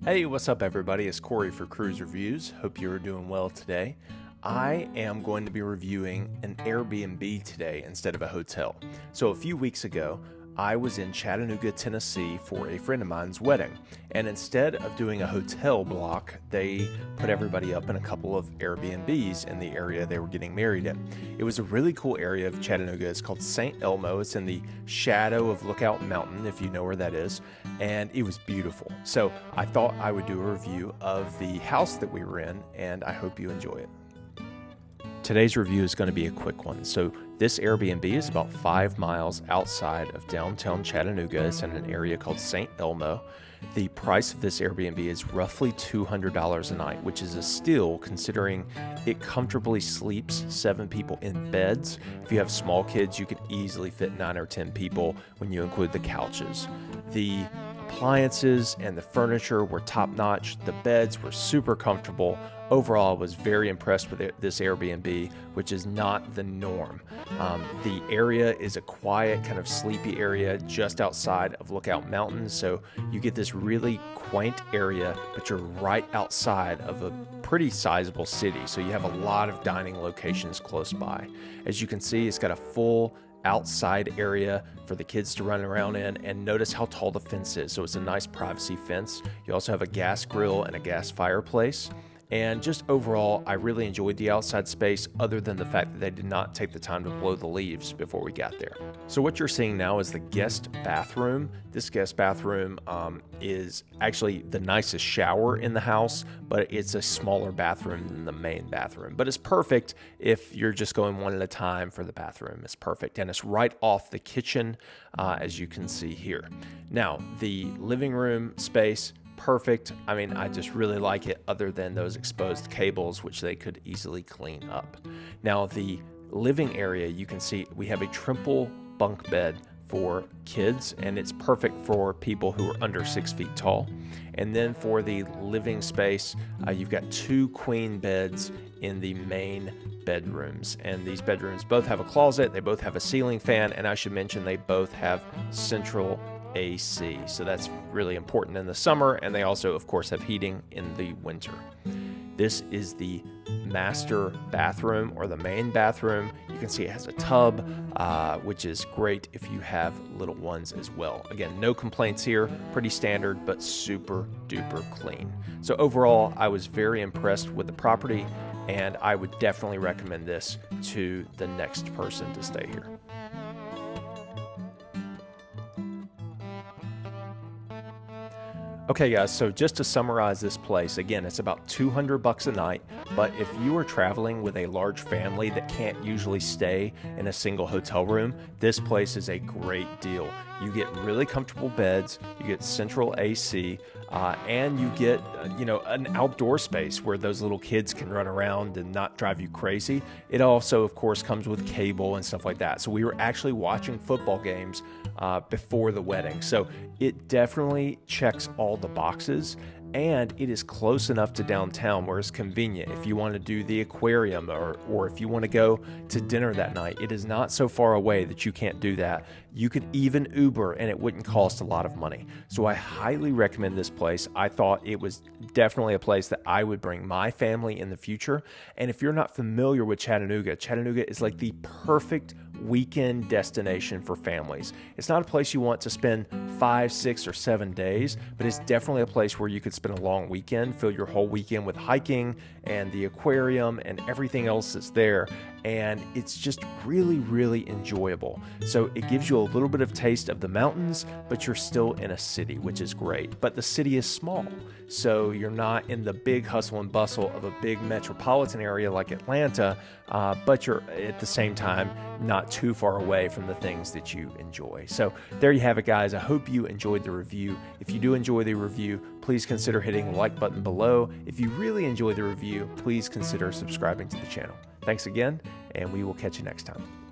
Hey, what's up everybody? It's Corey for Cruise Reviews. Hope you're doing well today. I am going to be reviewing an Airbnb today instead of a hotel. So a few weeks ago, I was in Chattanooga, Tennessee for a friend of mine's wedding. And instead of doing a hotel block, they put everybody up in a couple of Airbnbs in the area they were getting married in. It was a really cool area of Chattanooga. It's called St. Elmo. It's in the shadow of Lookout Mountain, if you know where that is. And it was beautiful. So I thought I would do a review of the house that we were in, and I hope you enjoy it. Today's review is going to be a quick one. So this Airbnb is about 5 miles outside of downtown Chattanooga. It's in an area called St. Elmo. The price of this Airbnb is roughly $200 a night, which is a steal considering it comfortably sleeps 7 people in beds. If you have small kids, you could easily fit 9 or 10 people when you include the couches. The appliances and the furniture were top-notch. The beds were super comfortable. Overall, I was very impressed with this Airbnb, which is not the norm. The area is a quiet, kind of sleepy area just outside of Lookout Mountain, so you get this really quaint area, but you're right outside of a pretty sizable city, so you have a lot of dining locations close by. As you can see, it's got a full outside area for the kids to run around in, and notice how tall the fence is. So it's a nice privacy fence. You also have a gas grill and a gas fireplace. And just overall, I really enjoyed the outside space other than the fact that they did not take the time to blow the leaves before we got there. So what you're seeing now is the guest bathroom. This guest bathroom is actually the nicest shower in the house, but it's a smaller bathroom than the main bathroom. But it's perfect if you're just going one at a time for the bathroom. It's perfect. And it's right off the kitchen, as you can see here. Now, the living room space, perfect. I mean, I just really like it other than those exposed cables, which they could easily clean up. Now, the living area, you can see we have a triple bunk bed for kids, and it's perfect for people who are under 6 feet tall. And then for the living space, you've got 2 queen beds in the main bedrooms, and these bedrooms both have a closet, they both have a ceiling fan, and I should mention they both have central AC, so that's really important in the summer, and they also of course have heating in the winter. This is the master bathroom, or the main bathroom. You can see it has a tub, which is great if you have little ones as well. Again, no complaints here, pretty standard, but super duper clean. So overall, I was very impressed with the property, and I would definitely recommend this to the next person to stay here. Okay guys, so just to summarize this place, again, it's about $200 a night, but if you are traveling with a large family that can't usually stay in a single hotel room, this place is a great deal. You get really comfortable beds, you get central AC, and you get an outdoor space where those little kids can run around and not drive you crazy. It also, of course, comes with cable and stuff like that. So we were actually watching football games before the wedding. So it definitely checks all the boxes, and it is close enough to downtown where it's convenient. If you want to do the aquarium or if you want to go to dinner that night, it is not so far away that you can't do that. You could even Uber and it wouldn't cost a lot of money. So I highly recommend this place. I thought it was definitely a place that I would bring my family in the future. And if you're not familiar with Chattanooga, Chattanooga is like the perfect weekend destination for families. It's not a place you want to spend 5, 6, or 7 days, but it's definitely a place where you could spend a long weekend, fill your whole weekend with hiking and the aquarium and everything else that's there. And it's just really, really enjoyable. So it gives you a little bit of taste of the mountains, but you're still in a city, which is great. But the city is small, so you're not in the big hustle and bustle of a big metropolitan area like Atlanta, but you're at the same time not too far away from the things that you enjoy. So there you have it, guys. I hope you enjoyed the review. If you do enjoy the review, please consider hitting the like button below. If you really enjoyed the review, please consider subscribing to the channel. Thanks again, and we will catch you next time.